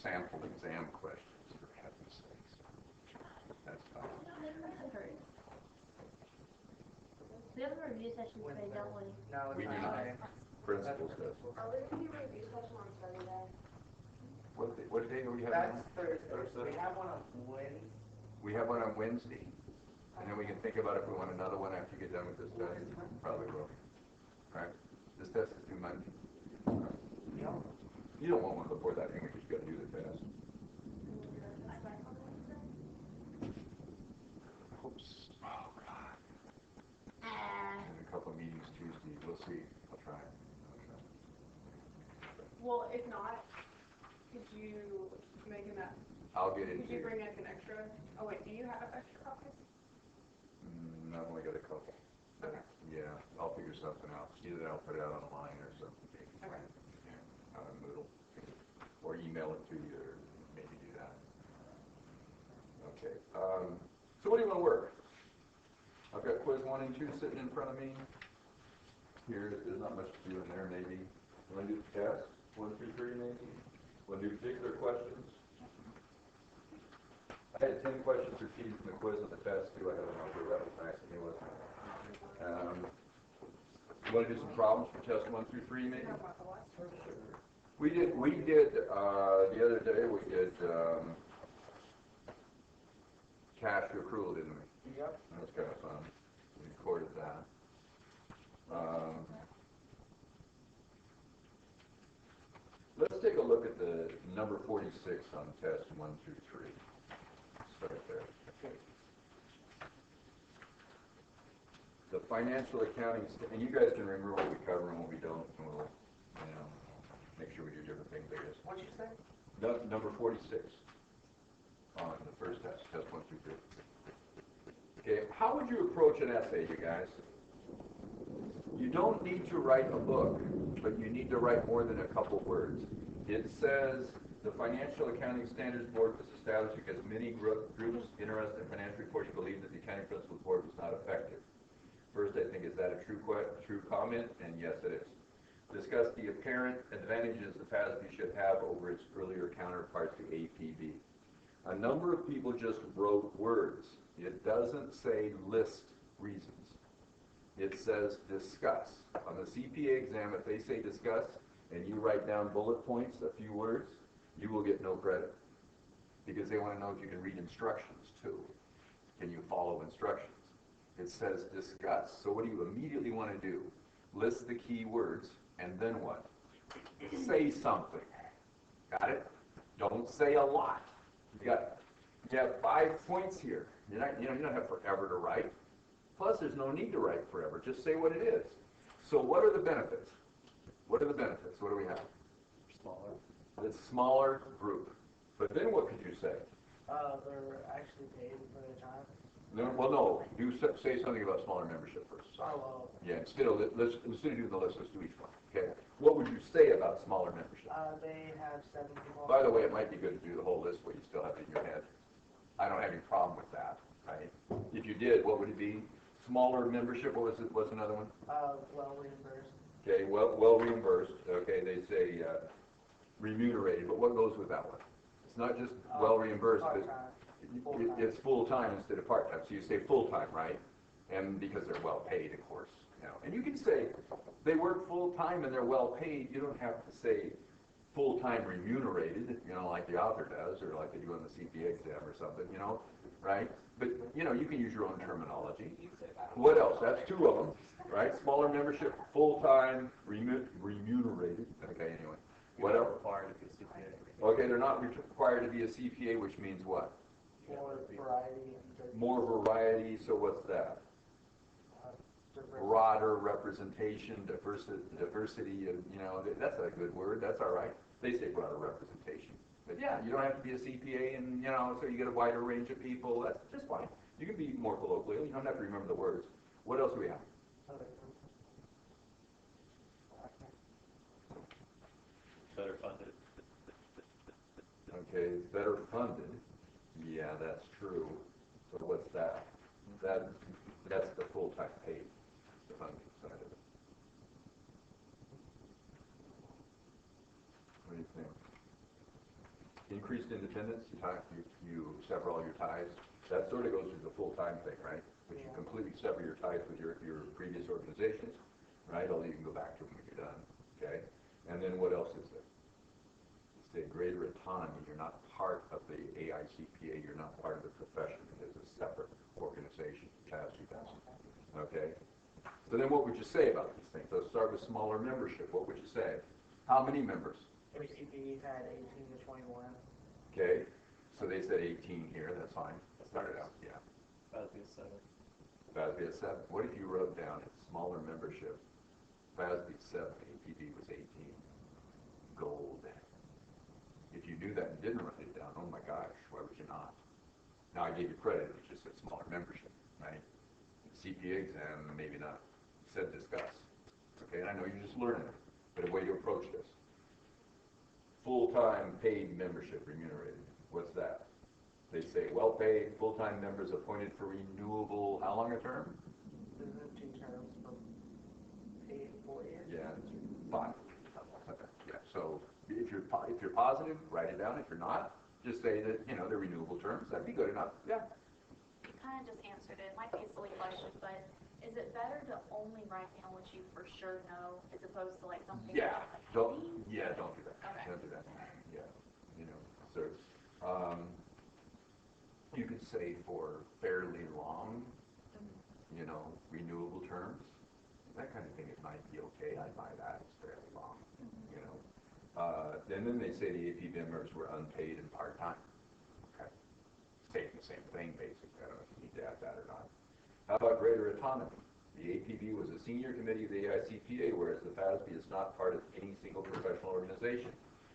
sample exam questions, for heaven's sakes. That's tough. We have a review session today, don't we? No, We it's do not. not. Principals does. Are we going to do a review session on Sunday? What day do we have? That's now? Thursday. We have one on Wednesday. We have one on Wednesday, and then we can think about if we want another one after you get done with this test. Probably will. Right? This test is due Monday. Yeah. You don't want one before that anyway, because you got to do the test. Oops. Oh, God. And a couple of meetings Tuesday. We'll see. I'll try. Well, if not, could you make an I'll get into Could you bring like an extra? Oh wait, do you have extra copies? I've only got a couple. But, Okay. yeah, I'll figure something out. Either I'll put it out online or something. Okay. Yeah, on Moodle. Or email it to you, or maybe do that. Okay. So what do you want to work? I've got quiz 1 and 2 sitting in front of me. Here, there's not much to do in there, maybe. You want to do the test? 1 through 3, maybe? Want to do particular questions? I had 10 questions repeated from the quiz and the test, too. I don't know if that was nice of me, wasn't it? You want to do some problems for test 1 through 3, maybe? We did the other day, we did cash accrual, didn't we? Yep. That was kind of fun. We recorded that. Let's take a look at the number 46 on test 1 through 3. Start there. The financial accounting, and you guys can remember what we cover and what we don't, and we'll, make sure we do different things, I guess. What'd you say? Number 46 on the first test, test 1 through 3. Okay, how would you approach an essay, you guys? You don't need to write a book, but you need to write more than a couple words. It says the Financial Accounting Standards Board was established because many groups interested in financial reporting believed that the Accounting Principles Board was not effective. First, I think, is that a true comment? And yes, it is. Discuss the apparent advantages the FASB should have over its earlier counterpart, the APB. A number of people just wrote words. It doesn't say list reasons. It says discuss. On the CPA exam, if they say discuss and you write down bullet points, a few words, you will get no credit because they want to know if you can read instructions too. Can you follow instructions? It says discuss. So what do you immediately want to do? List the key words and then what? Say something. Got it? Don't say a lot. You have 5 points here. You don't have forever to write. Plus, there's no need to write forever. Just say what it is. So what are the benefits? What are the benefits? What do we have? Smaller. It's smaller group. But then what could you say? They're actually paid for their time. No, well, no. You say something about smaller membership first. Sorry. Oh, well. Yeah, instead of doing the list, let's do each one. Okay. What would you say about smaller membership? They have 7 people. By the way, it might be good to do the whole list, but you still have it in your head. I don't have any problem with that. Right? If you did, what would it be? Smaller membership. What was it? What's another one? Well reimbursed. Okay. Well reimbursed. Okay. They say remunerated, but what goes with that one? It's not just well reimbursed, but it's full time instead of part time. So you say full time, right? And because they're well paid, of course. And you can say they work full time and they're well paid. You don't have to say full time remunerated, like the author does, or like they do on the CPA exam or something, right? But you can use your own terminology. What else? That's 2 of them, right? Smaller membership, full time, remunerated. Okay, anyway. What else? Required to be a CPA. Okay, they're not required to be a CPA, which means what? More variety. More variety. So what's that? Broader representation, diversity, that's a good word. That's all right. They say broader representation. But yeah, you don't have to be a CPA, and so you get a wider range of people. That's just fine. You can be more colloquial. You don't have to remember the words. What else do we have? Better funded. Okay, better funded. Yeah, that's true. So what's that? That's the full-time paid, the funding side of it. What do you think? increased independence, you sever all your ties. That sort of goes with the full-time thing, right? Which you Yeah. completely sever your ties with your previous organizations, right? Although you can go back to them when you're done, okay? And then what else is there? Say greater autonomy. You're not part of the AICPA. You're not part of the profession. It is a separate organization. Okay? So then what would you say about these things? Let's start with smaller membership. What would you say? How many members? ACB had 18 to 21. Okay? So they said 18 here. That's fine. Started out, yeah. That'd be a 7. FASB at 7. What if you wrote down smaller membership? FASB 7, APB was 18. Gold. If you knew that and didn't write it down, oh my gosh, why would you not? Now I gave you credit, it just said smaller membership, right? CPA exam, maybe not. It said discuss. Okay, and I know you're just learning it, but a way to approach this. Full-time paid membership remunerated. What's that? They say well-paid, full-time members appointed for renewable, how long a term? Isn't it 2 terms for paid 4 years? Yeah, 5. Yeah, so if you're positive, write it down. If you're not, just say that, they're renewable terms. That'd be good enough. Yeah. You kind of just answered it. It might be a silly question, but is it better to only write down what you for sure know as opposed to like something Yeah. like Don't maybe? don't do that. Okay. Don't do that. Yeah. So you could say for fairly long, renewable terms. That kind of thing, it might be okay. I buy that. It's fairly long. Then they say the AP members were unpaid and part-time. Okay. Saying the same thing, basically. I don't know if you need to add that or not. How about greater autonomy? The APB was a senior committee of the AICPA, whereas the FASB is not part of any single professional organization.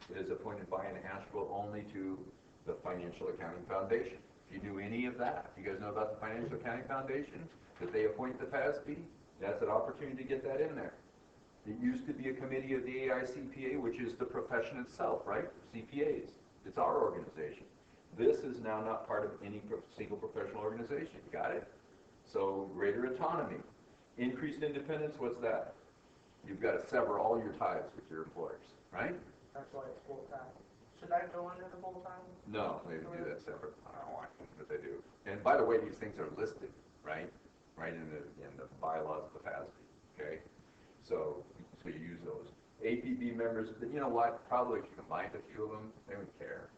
It is appointed by and answerable only to the Financial Accounting Foundation. If you knew any of that, you guys know about the Financial Accounting Foundation, that they appoint the FASB, that's an opportunity to get that in there. It used to be a committee of the AICPA, which is the profession itself, right? CPAs. It's our organization. This is now not part of any single professional organization. Got it? So greater autonomy. Increased independence, what's that? You've got to sever all your ties with your employers, right? That's why it's full-time. Should that go under the full-time? No, they do that separate. I don't know why, but they do. And by the way, these things are listed, right? Right in the bylaws of the FASB, okay? So you use those. APB members, but you know what? Probably if you combined a few of them, they wouldn't care.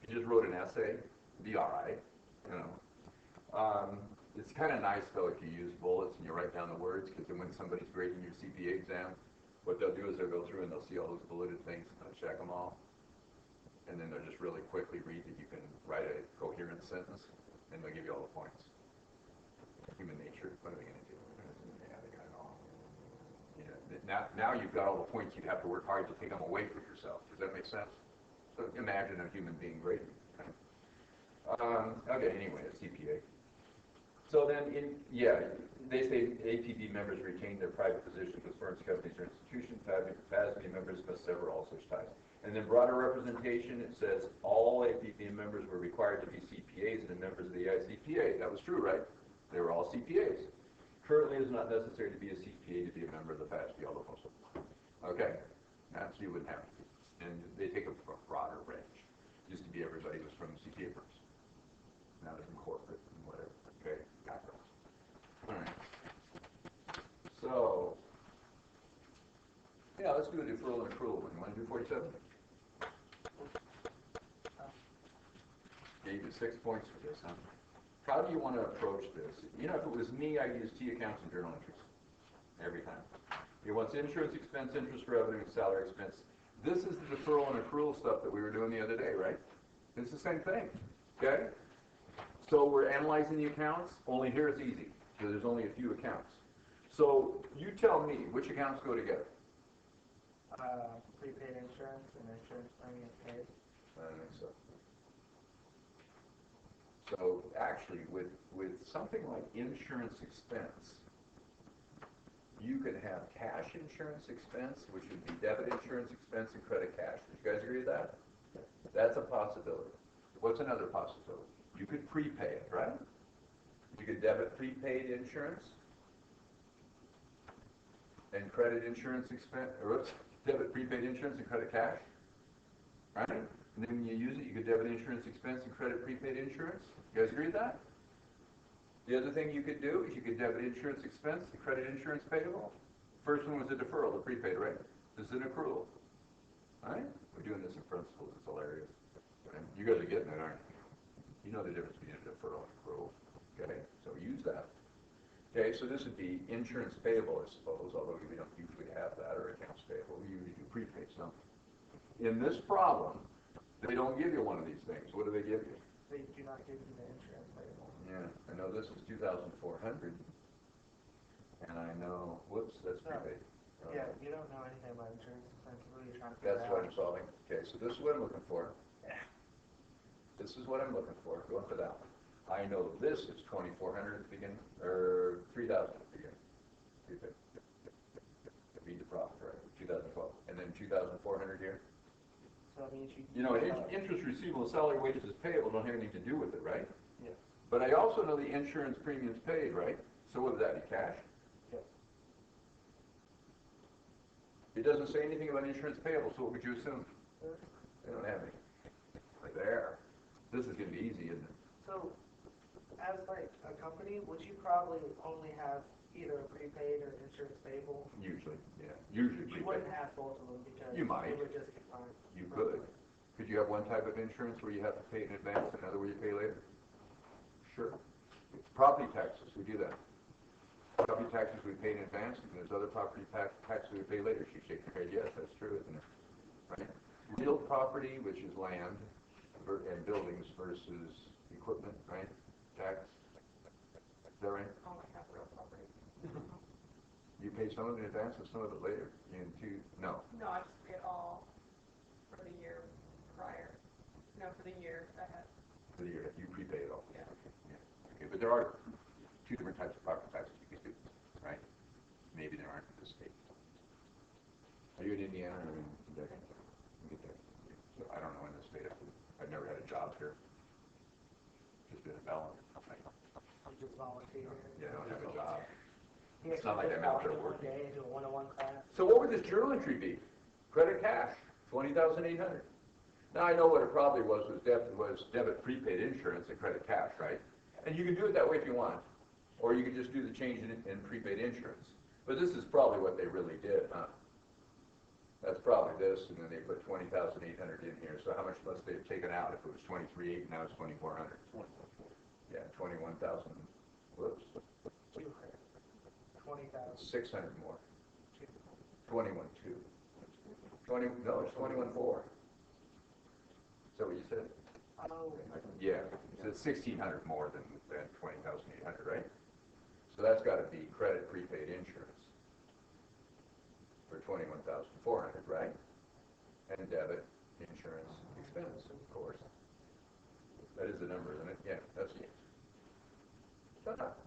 If you just wrote an essay, it'd be all right, It's kind of nice, though, if you use bullets and you write down the words, because then when somebody's grading your CPA exam, what they'll do is they'll go through and they'll see all those bulleted things and they'll check them all. And then they'll just really quickly read that you can write a coherent sentence, and they'll give you all the points. Human nature, what are they going to do? Yeah, they got it all. Now you've got all the points, you'd have to work hard to take them away from yourself. Does that make sense? So imagine a human being grading. Okay, anyway, a CPA. So then, they say APB members retain their private positions with firms, companies, or institutions. FASB members must sever all such ties. And then broader representation, it says all APB members were required to be CPAs and members of the ICPA. That was true, right? They were all CPAs. Currently, it is not necessary to be a CPA to be a member of the FASB, although most of them. Okay? Now, so you wouldn't have to be. And they take a broader range. Used to be everybody was from CPA firms. Now they're from corporate and whatever. Okay? Backgrounds. All right. So, yeah, let's do a deferral and accrual one. You want to do 47? Gave you 6 points for this, huh? How do you want to approach this? If it was me, I'd use T accounts and journal entries. Every time. It wants insurance expense, interest revenue, salary expense. This is the deferral and accrual stuff that we were doing the other day, right? It's the same thing. Okay? So we're analyzing the accounts, only here it's easy, because there's only a few accounts. So you tell me, which accounts go together? Prepaid insurance and insurance money is paid. I think so. So actually, with something like insurance expense, you can have cash insurance expense, which would be debit insurance expense and credit cash. Did you guys agree with that? That's a possibility. What's another possibility? You could prepay it, right? You could debit prepaid insurance and credit insurance expense, or debit prepaid insurance and credit cash, right? And then when you use it, you could debit insurance expense and credit prepaid insurance. You guys agree with that? The other thing you could do is you could debit insurance expense and credit insurance payable. First one was a deferral, the prepaid, right? This is an accrual. All right? We're doing this in principles. It's hilarious. And you guys are getting it, aren't you? You know the difference between a deferral and accrual. Okay? So use that. Okay, so this would be insurance payable, I suppose, although we don't usually have that, or accounts payable. We usually do prepaid something. In this problem, they don't give you one of these things. What do they give you? They do not give you the insurance payable. Yeah, I know this is 2,400, and I know, whoops, that's No. prepaid. Yeah, you don't know anything about insurance expense, what are you trying to figure That's out? what I'm solving. Okay, so this is what I'm looking for. This is what I'm looking for, going for that one. I know this is 2,400 at the beginning, or 3,000 at the beginning. Prepaid. Beat the profit, right, 2012. And then 2,400 here. So that means you. You know, interest receivable, salary, wages payable don't have anything to do with it, right? Yes. But I also know the insurance premiums paid, right? So what would that be, cash? Yes. It doesn't say anything about insurance payable, so what would you assume? They don't have any. Right there. This is going to be easy, isn't it? So, as like a company, would you probably only have either a prepaid or insurance payable? Usually, yeah. Usually You prepaid. wouldn't have both of them because You might. they would just get fined. You could. Could you have one type of insurance where you have to pay in advance and another where you pay later? Sure. Property taxes, we do that. Property taxes we pay in advance, and there's other property taxes we pay later. She shakes her head, yes, that's true, isn't it? Right? Real property, which is land and buildings versus equipment, right? Tax. Is that right? Only have real property. You pay some of it in advance and some of it later? No. No, I just pay it all for the year prior. No, for the year ahead. For the year, you prepay it all. Yeah. Okay, but there are two different types of property taxes you can do, right? Maybe there aren't in this state. Are you in Indiana or in Kentucky? So I don't know in this state. I've never had a job here. Just been a felon. You just volunteer. Yeah, I don't have a job. You It's not like actually I'm out there just working. one day into a one-on-one class. So what would this journal entry be? Credit cash, 20,800. Now I know what it probably was debit prepaid insurance and credit cash, right? And you can do it that way if you want, or you can just do the change in prepaid insurance. But this is probably what they really did, huh? That's probably this, and then they put 20,800 in here. So how much must they have taken out if it was 23,800 and now it's 2,400? Yeah, 21,000. Whoops. 20,000. 600 more. 21,2. 20. No, it's 21,4. Is that what you said? Oh, Yeah, so it's 1,600 more than 20,800, right? So that's got to be credit prepaid insurance for 21,400, right? And debit insurance expense, of course. That is the number, isn't it? Yeah, that's it. Shut up.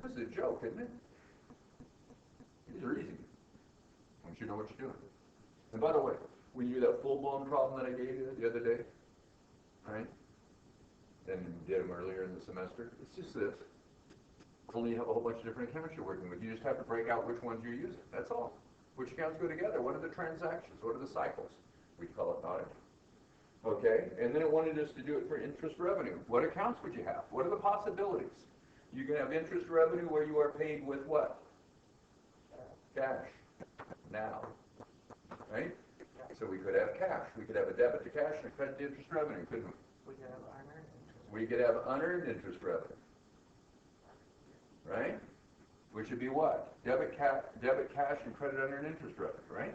This is a joke, isn't it? These are easy. Once you know what you're doing. And by the way, when you do that full-blown problem that I gave you the other day, right? Then did them earlier in the semester. It's just this. Only you have a whole bunch of different accounts you're working with. You just have to break out which ones you're using. That's all. Which accounts go together? What are the transactions? What are the cycles? We call it not. Okay? And then it wanted us to do it for interest revenue. What accounts would you have? What are the possibilities? You can have interest revenue where you are paid with what? Cash. Now. Right? So we could have cash. We could have a debit to cash and a credit to interest revenue, couldn't we? we could have unearned interest. We could have unearned interest revenue. Right? Which would be what? Debit cash and credit unearned interest revenue, right?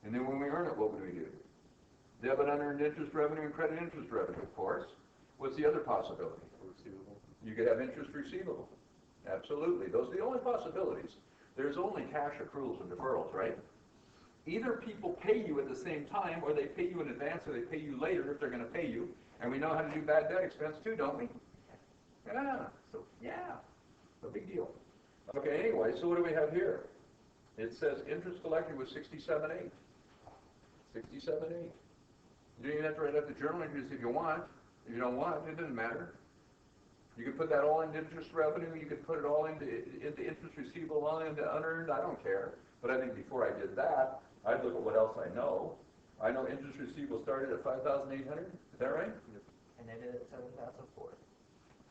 And then when we earn it, what would we do? Debit unearned interest revenue and credit interest revenue, of course. What's the other possibility? Receivable. You could have interest receivable. Absolutely. Those are the only possibilities. There's only cash accruals and deferrals, right? Either people pay you at the same time, or they pay you in advance, or they pay you later if they're going to pay you. And we know how to do bad debt expense too, don't we? Yeah. So, yeah. No big deal. Okay, anyway, so what do we have here? It says interest collected was 67.8. 67.8. You don't even have to write up the journal entries if you want. If you don't want, it doesn't matter. You can put that all into interest revenue. You can put it all into interest receivable, all into unearned. I don't care. But I think before I did that, I'd look at what else I know. I know interest receivable started at 5,800, is that right? And they did it 7,004.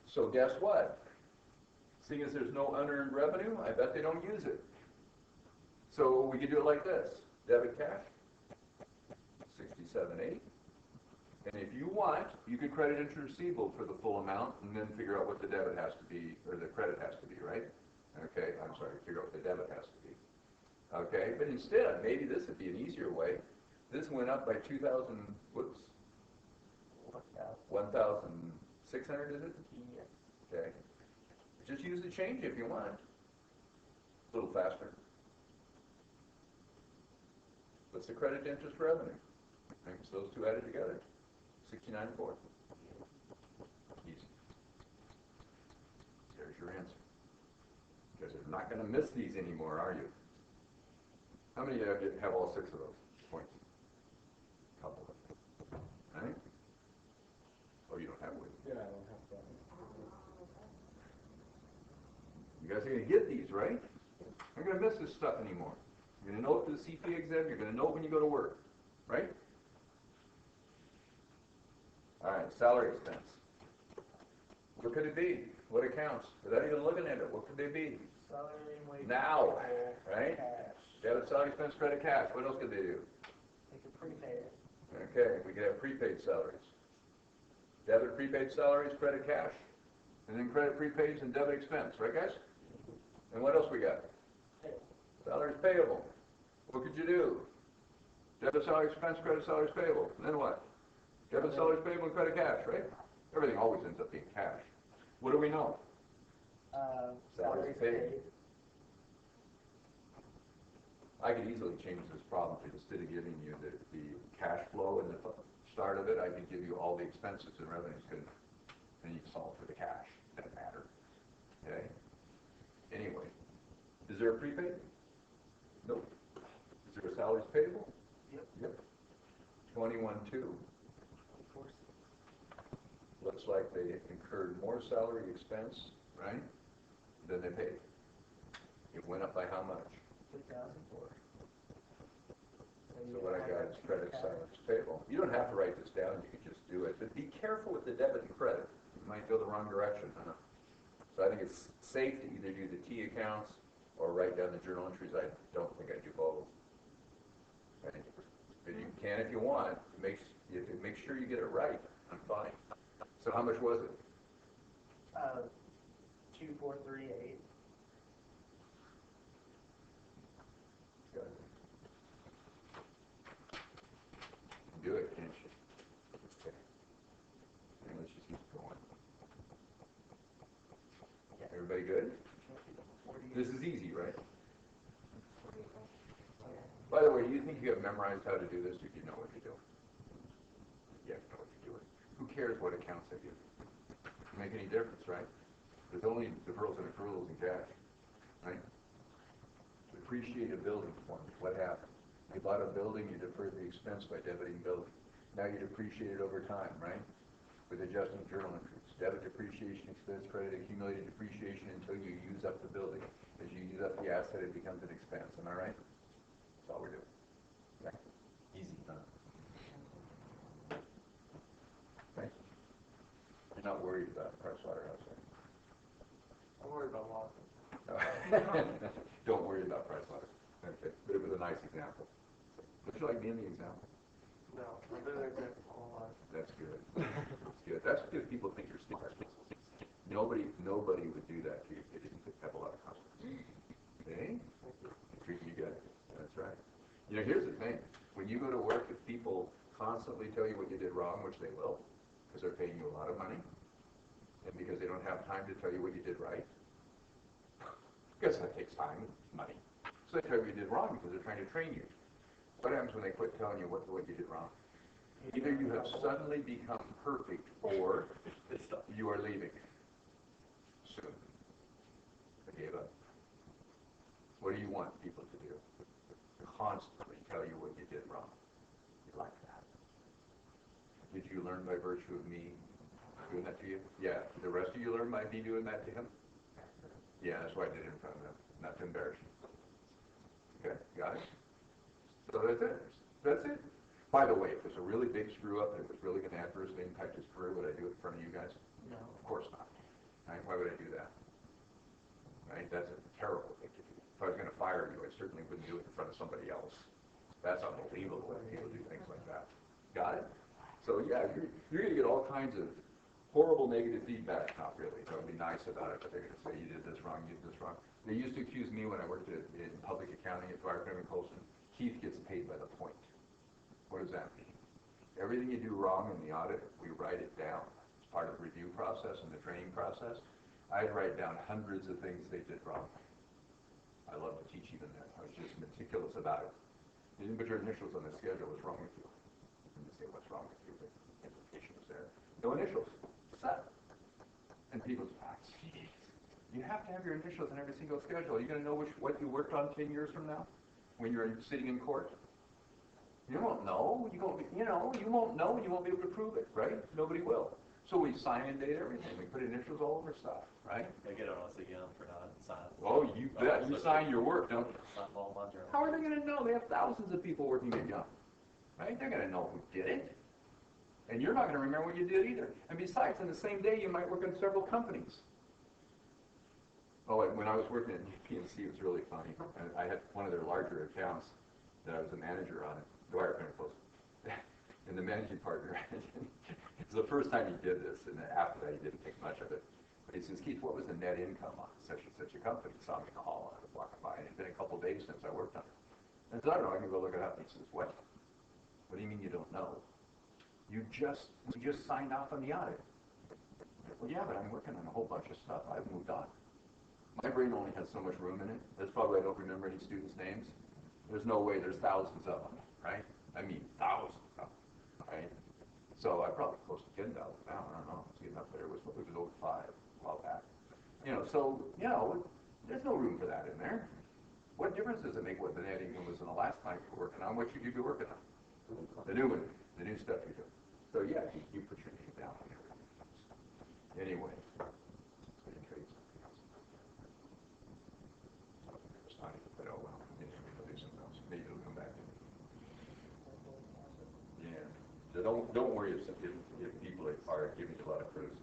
So guess what? Seeing as there's no unearned revenue, I bet they don't use it. So we could do it like this, debit cash, 67.8. And if you want, you could credit interest receivable for the full amount and then figure out what the debit has to be, or the credit has to be, right? Okay, I'm sorry, figure out what the debit has to be. Okay, but instead, maybe this would be an easier way. This went up by 2,000, whoops, 1,600 is it? Yes. Okay. Just use the change if you want. A little faster. What's the credit to interest revenue? Thanks, those two added together. 69.4. Easy. There's your answer. Because you're not going to miss these anymore, are you? How many of you have all 6 of those points? Couple of them. Right? Oh, you don't have one. Yeah, I don't have that. You guys are going to get these, right? You're not going to miss this stuff anymore. You're going to know it for the CPA exam. You're going to know it when you go to work, right? All right, salary expense. What could it be? What accounts? Without even looking at it, what could they be? Salary and wage. Now, right? Cash. Debit, salary expense, credit, cash. What else could they do? They could prepay it. Okay, we could have prepaid salaries. Debit, prepaid salaries, credit, cash. And then credit, prepaids, and debit expense, right guys? And what else we got? Salaries payable. What could you do? Debit, salary expense, credit, salaries payable. And then what? Debit, salaries payable, and credit, cash, right? Everything always ends up being cash. What do we know? Salaries paid. I could easily change this problem to, instead of giving you the cash flow in the start of it, I could give you all the expenses and revenues, and you can solve for the cash. Doesn't matter. Okay? Anyway, is there a prepaid? Nope. Is there a salaries payable? Yep. 21.2. Looks like they incurred more salary expense, right, than they paid. It went up by how much? 2,004. So what I got is credit, salaries payable. You don't have to write this down, you can just do it. But be careful with the debit and credit. You might go the wrong direction, huh? So I think it's safe to either do the T accounts or write down the journal entries. I don't think I do both. Okay? But you can if you want. Make sure you get it right. I'm fine. So how much was it? 2,438. Good. Do it, can't you? Okay. And let's just keep going. Everybody good? This is easy, right? By the way, do you think you have memorized how to do this, or do you know what you're doing? Yeah, you know what you're doing. Who cares what accounts they give? Doesn't make any difference, right? There's only deferrals and accruals in cash, right? Depreciated building performance. What happened? You bought a building, you deferred the expense by debiting building. Now you depreciate it over time, right? With adjusting journal entries. Debit depreciation expense, credit accumulated depreciation until you use up the building. As you use up the asset, it becomes an expense. Am I right? That's all we're doing. Okay. Easy, huh? Okay. You're not worried about Pricewaterhouse, right? I'm worried about losses. Don't worry about Pricewaterhouse. Okay, but it was a nice example. Would you like me in the example? No, I've been an example all my life. That's good. That's good. That's because people think you're smart. Nobody would do that to you if they didn't have a lot of confidence. Okay? Treating you good. That's right. You know, here's the thing. When you go to work, if people constantly tell you what you did wrong, which they will, because they're paying you a lot of money, and because they don't have time to tell you what you did right, because that takes time, money. So they tell you what you did wrong because they're trying to train you. What happens when they quit telling you what you did wrong? Either you have suddenly become perfect, or you are leaving soon. I gave up. What do you want people to do? Constantly tell you what you did wrong. You like that? Did you learn by virtue of me doing that to you? Yeah. The rest of you learned by me doing that to him? Yeah, that's why I did it in front of them. Not to embarrass you. Okay, got it? So that's it. That's it. By the way, if there's a really big screw up that was really gonna adversely impact his career, would I do it in front of you guys? No. Of course not. Right? Why would I do that? Right? That's a terrible thing to do. If I was gonna fire you, I certainly wouldn't do it in front of somebody else. That's unbelievable when people do things like that. Got it? So yeah, you're gonna get all kinds of horrible negative feedback. Not really. Don't be nice about it, but they're gonna say you did this wrong, you did this wrong. They used to accuse me when I worked in public accounting at Fire Department Colson. Keith gets paid by the point. What does that mean? Everything you do wrong in the audit, we write it down. It's part of the review process and the training process. I'd write down hundreds of things they did wrong. I love to teach even that. I was just meticulous about it. You didn't put your initials on the schedule. What's wrong with you? And you say, what's wrong with you? The implication was there. No initials. Set. And people say, ah, geez. You have to have your initials on every single schedule. Are you going to know what you worked on 10 years from now when you're sitting in court? You won't know. You won't know, and you won't be able to prove it, right? Nobody will. So we sign and date everything. We put initials all over stuff, right? They get on us again for not signing. Oh, you bet. You sign your work, don't you? Sign all my journals. How are they going to know? They have thousands of people working at Young, right? They're going to know who did it. And you're not going to remember what you did either. And besides, in the same day, you might work in several companies. Oh, and when I was working at PNC, it was really funny. I had one of their larger accounts that I was a manager on. The wire kind of close. And the managing partner, it's the first time he did this, and after that he didn't think much of it. But he says, Keith, what was the net income on such and such a company? He saw me in the hall, I was walking by, and it had been a couple of days since I worked on it. I said, I don't know, I can go look it up. He says, what? What do you mean you don't know? We just signed off on the audit. Well, yeah, but I'm working on a whole bunch of stuff. I've moved on. My brain only has so much room in it. That's probably why I don't remember any students' names. There's no way there's thousands of them, right? I mean, thousands of them, right? So I'm probably close to 10,000 now. I don't know. It's getting up there. It was over 5 a while back. So, there's no room for that in there. What difference does it make what the net income was in the last time you were working on? What should you be working on? The new one, the new stuff you do. So, yeah, you put your name down on everything. Anyway. It's not even, but oh well. Anyway, I'll do something else. Maybe it'll come back to me. Yeah. So don't worry if people are giving you a lot of criticism.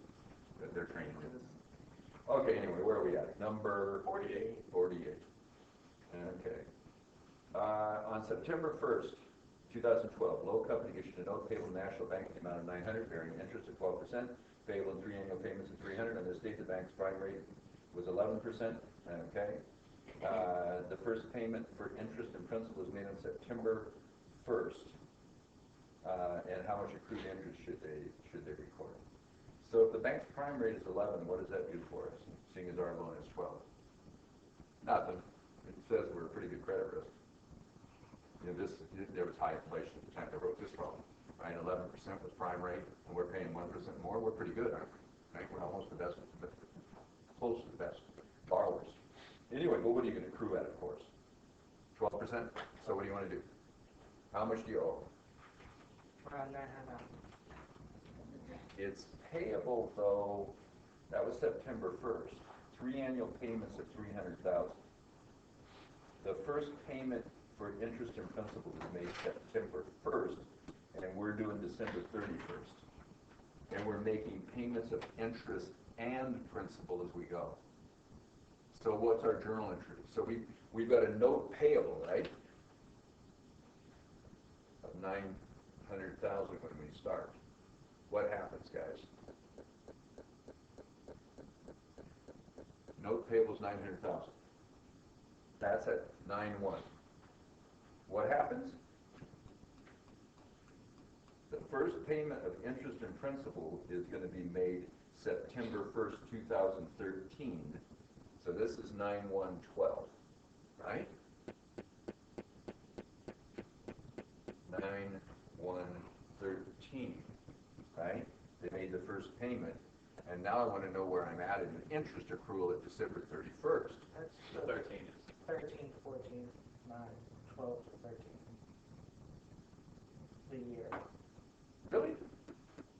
That they're training you. Okay, anyway, where are we at? Number 48. 48. Okay. On September 1st, 2012, Low Company issued a note payable to National Bank in the amount of $900, bearing interest of 12%, payable in 3 annual payments of $300. On this date, the bank's prime rate was 11%. Okay. The first payment for interest and principal was made on September 1st. And how much accrued interest should they record? So if the bank's prime rate is 11, what does that do for us, seeing as our loan is 12? Nothing. It says we're a pretty good credit risk. There was high inflation at the time they wrote this loan, right? 11% was prime rate, and we're paying 1% more. We're pretty good, aren't we? Right? We're almost the best, close to the best borrowers. Anyway, well, what are you going to accrue at, of course? 12%? So what do you want to do? How much do you owe? Around 900. It's payable, though, that was September 1st. 3 annual payments of $300,000. The first payment for interest and principal is made September 1st, and we're doing December 31st. And we're making payments of interest and principal as we go. So what's our journal entry? So we've got a note payable, right? Of $900,000 when we start. What happens, guys? Note payable is $900,000. That's at 9/1. What happens? The first payment of interest and principal is going to be made September 1st, 2013. So this is 9/1/12, right? 9/1/13, right? They made the first payment, and now I want to know where I'm at in the interest accrual at December 31st. That's The 13 is. 13, 14, 9, 12 to 13. The year. Really?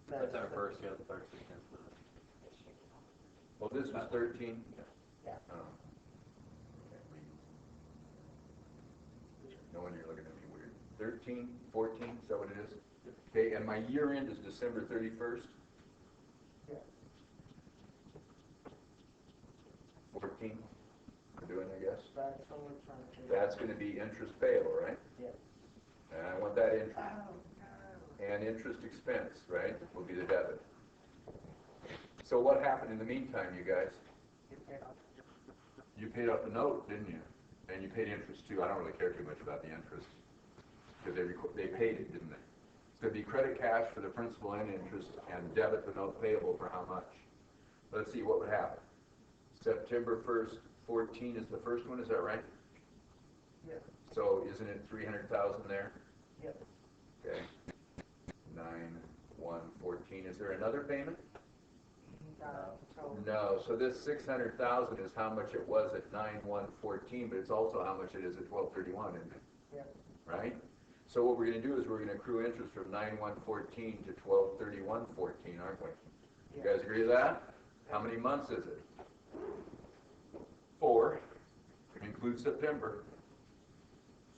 September 1st, yeah, the 13th is the. Well, this was 13? Yeah. Oh. Okay. No wonder you're looking at me weird. 13, 14, is that what it is? Okay, and my year end is December 31st? Yeah. 14, we're doing, I guess? That's what we're trying to figure out. That's gonna be interest payable, right? Yeah. And I want that interest. Oh, no. And interest expense, right, will be the debit. So what happened in the meantime, you guys? You paid off. You paid off the note, didn't you? And you paid interest too. I don't really care too much about the interest. Because they paid it, didn't they? It's gonna be credit cash for the principal and interest and debit the note payable for how much? Let's see what would happen. September 1st, 14 is the first one, is that right? Yeah. So isn't it 300,000 there? Yep. Okay. 9/1/14. Is there another payment? So, No. So this 600,000 is how much it was at 9/1/14, but it's also how much it is at 12/31, isn't it? yeah. Right? So what we're going to do is we're going to accrue interest from 9/1/14 to 12/31/14, aren't we? You guys agree with that? How many months is it? 4. It includes September.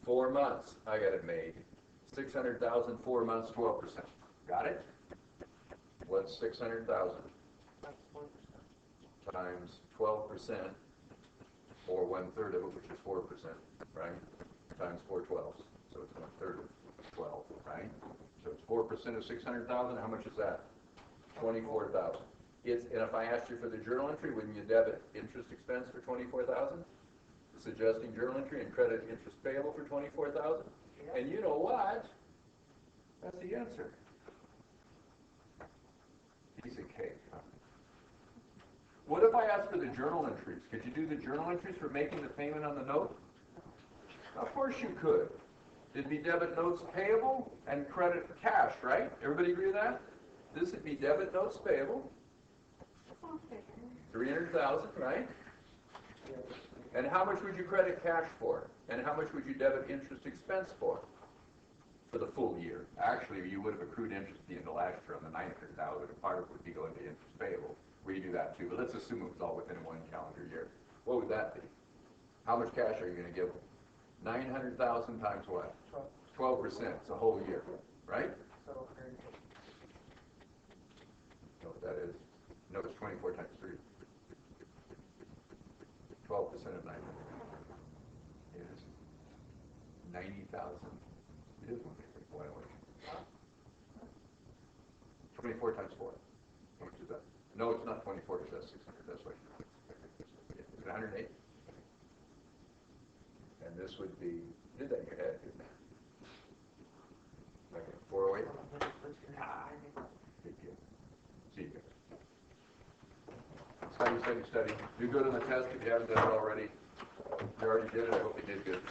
4 months. I got it made. 600,000, 4 months, 12%. Got it? What's 600,000 That's 1%. times 12%, or 1/3 of it, which is 4%, right? Times 4 twelves. So it's 1/3 of 12, right? So it's 4% of 600,000. How much is that? 24,000. And if I asked you for the journal entry, wouldn't you debit interest expense for 24,000? Suggesting journal entry and credit interest payable for 24,000? Yeah. And you know what? That's the answer. Piece of cake, huh? What if I asked for the journal entries? Could you do the journal entries for making the payment on the note? Of course you could. It'd be debit notes payable and credit cash, right? Everybody agree with that? This would be debit notes payable. 300,000, right? Yeah. And how much would you credit cash for? And how much would you debit interest expense for? For the full year. Actually, you would have accrued interest at the end of last year on the 900,000. A part of it would be going to interest payable. We do that too, but let's assume it was all within 1 calendar year. What would that be? How much cash are you going to give them? 900,000 times what? 12%. It's a whole year, right? So, You know what that is? No, it's 24 times 3. 12% of 900 is 90,000. It is 150. Why don't we? 24 times 4. How much is that? No, it's not 24 because that's 600. That's what. Is it 108? And this would be, you did that in your head, didn't you? Okay, 408? Big deal. See you guys. Study, study, study. Do good on the test if you haven't done it already. If you already did it, I hope you did good.